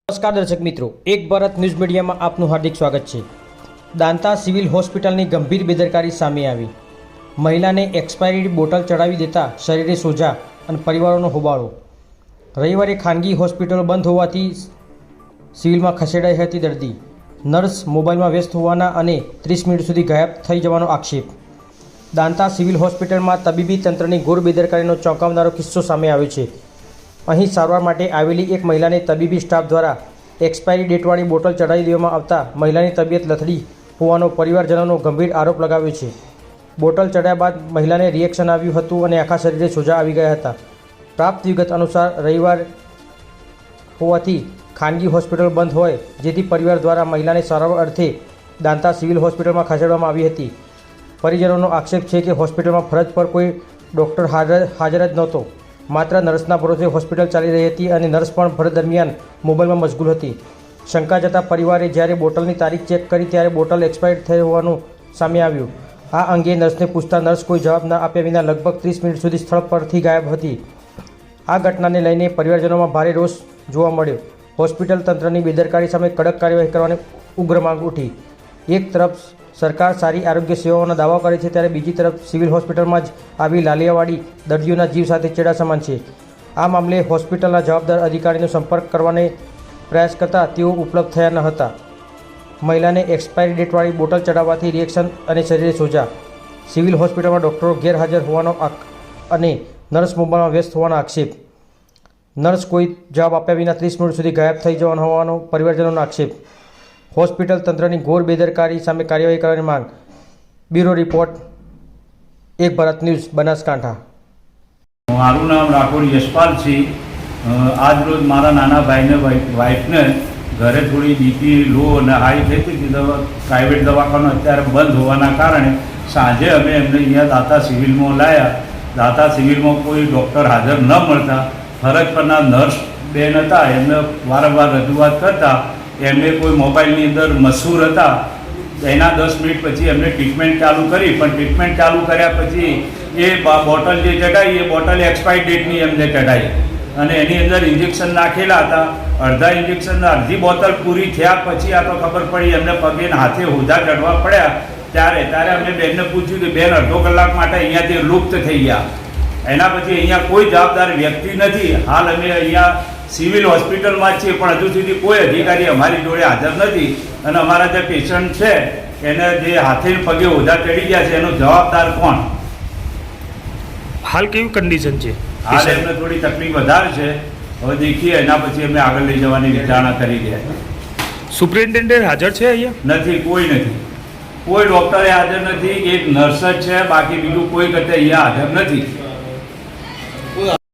નમસ્કાર દર્શક મિત્રો, એક ભારત ન્યૂઝ મીડિયામાં આપનું હાર્દિક સ્વાગત છે। દાંતા સિવિલ હોસ્પિટલની ગંભીર બેદરકારી સામે આવી। મહિલાને એક્સપાયરી બોટલ ચડાવી દેતા શરીરે સોજા અને પરિવારોનો હોબાળો। રવિવારે ખાનગી હોસ્પિટલો બંધ હોવાથી સિવિલમાં ખસેડાઈ હતી દર્દી। નર્સ મોબાઈલમાં વ્યસ્ત હોવાના અને 30 મિનિટ સુધી ગાયબ થઈ જવાનો આક્ષેપ। દાંતા સિવિલ હોસ્પિટલમાં તબીબી તંત્રની ઘોર બેદરકારીનો ચોંકાવનારો કિસ્સો સામે આવ્યો છે। અહીં સારવાર માટે આવેલી એક મહિલાને તબીબી સ્ટાફ દ્વારા એક્સપાયરી ડેટવાળી બોટલ ચડાવી દેવામાં આવતા મહિલાની તબિયત લથડી હોવાનો પરિવારજનોનો ગંભીર આરોપ લગાવ્યો છે। બોટલ ચડાવ્યા બાદ મહિલાને રિએક્શન આવ્યું હતું અને આખા શરીરે સોજા આવી ગયા હતા। પ્રાપ્ત વિગત અનુસાર રવિવાર હોવાથી ખાનગી હોસ્પિટલ બંધ હોય જેથી પરિવાર દ્વારા મહિલાને સારવાર અર્થે દાંતા સિવિલ હોસ્પિટલમાં ખસેડવામાં આવી હતી। પરિજનોનો આક્ષેપ છે કે હોસ્પિટલમાં ફરજ પર કોઈ ડૉક્ટર હાજર જ નહોતો। માત્ર નર્સના ભરોસે હોસ્પિટલ ચાલી રહી હતી અને નર્સ પણ ફરજ દરમિયાન મોબાઈલમાં મશગુલ હતી। શંકા જતા પરિવારે જ્યારે બોટલની તારીખ ચેક કરી ત્યારે બોટલ એક્સપાયર્ડ થઈ હોવાનું સામે આવ્યું। આ અંગે નર્સને પૂછતા નર્સ કોઈ જવાબ ન આપ્યા વિના લગભગ 30 મિનિટ સુધી સ્થળ પરથી ગાયબ હતી। આ ઘટનાને લઈને પરિવારજનોમાં ભારે રોષ જોવા મળ્યો। હોસ્પિટલ તંત્રની બેદરકારી સામે કડક કાર્યવાહી કરવાની ઉગ્ર માંગ ઉઠી। એક તરફ સરકાર સારી આરોગ્ય સેવાઓના દાવા કરે છે ત્યારે બીજી તરફ સિવિલ હોસ્પિટલમાં જ આવી લાલિયાવાડી દર્દીઓના જીવ સાથે ચેડા સમાન છે। આ મામલે હોસ્પિટલના જવાબદાર અધિકારીનો સંપર્ક કરવાનો પ્રયાસ કરતા તેઓ ઉપલબ્ધ થયા ન હતા। મહિલાને એક્સપાયરી ડેટવાળી બોટલ ચડાવવાથી રિએક્શન અને શરીરે સોજા। સિવિલ હોસ્પિટલમાં ડૉક્ટરો ગેરહાજર હોવાનો અને નર્સ મોબાઈલમાં વ્યસ્ત હોવાનો આક્ષેપ। નર્સ કોઈ જવાબ આપ્યા વિના 30 મિનિટ સુધી ગાયબ થઈ જવાનો હોવાનો પરિવારજનોનો આક્ષેપ। હોસ્પિટલ તંત્રની ઘોર બેદરકારી સામે કાર્યવાહી કરવાની માંગ। બ્યુરો રિપોર્ટ, એક ભારત ન્યૂઝ, બનાસકાંઠા। મારું નામ રાઠોડ યશપાલસિંહ। આજ રોજ મારા નાના ભાઈને વાઈફને ઘરે થોડી બીપી લો અને હાઈ થઈ હતી તો પ્રાઇવેટ દવાખાનું અત્યારે બંધ હોવાના કારણે સાંજે અમે એમને અહીંયા દાતા સિવિલમાં લાવ્યા। દાતા સિવિલમાં કોઈ ડૉક્ટર હાજર ન મળતા ફરજ પરના નર્સ બેન હતા એમને વારંવાર રજૂઆત કરતા એમને કોઈ મોબાઈલની અંદર મશહૂર હતા। એના 10 મિનિટ પછી એમને ટ્રીટમેન્ટ ચાલુ કરી પણ ટ્રીટમેન્ટ ચાલુ કર્યા પછી એ બોટલ જે ચડાવી એ બોટલ એક્સપાયરી ડેટની એમને ચડાવી અને એની અંદર ઇન્જેક્શન નાખેલા હતા। અડધા ઇન્જેક્શન અડધી બોટલ પૂરી થયા પછી આ તો ખબર પડી એમને પગે હાથે હોધા ચડવા પડ્યા। ત્યારે અમે બેનને પૂછ્યું કે બેન અડધો કલાક માટે અહીંયાથી લુપ્ત થઈ ગયા। એના પછી અહીંયા કોઈ જવાબદાર વ્યક્તિ નથી। હાલ અમે અહીંયા સિવિલ હોસ્પિટલમાં જ છીએ પણ હજુ સુધી કોઈ અધિકારી અમારી જોડે હાજર નથી અને અમારા જે પેશન્ટ છે એને જે હાથે પગે ઓઝા ચડી ગયા છે એનો જવાબદાર કોણ? હાલ કેવી કન્ડિશન છે? હાલ એમને થોડી તકલીફ વધારે છે। હવે દેખીએ એના પછી અમે આગળ લઈ જવાની વિચારણા કરી રહ્યા। સુપ્રિન્ટેન્ડન્ટ હાજર છે અહીંયા? નથી, કોઈ નથી, કોઈ ડૉક્ટરે હાજર નથી। એક નર્સ જ છે, બાકી બીજું કોઈ કરતા અહીંયા હાજર નથી।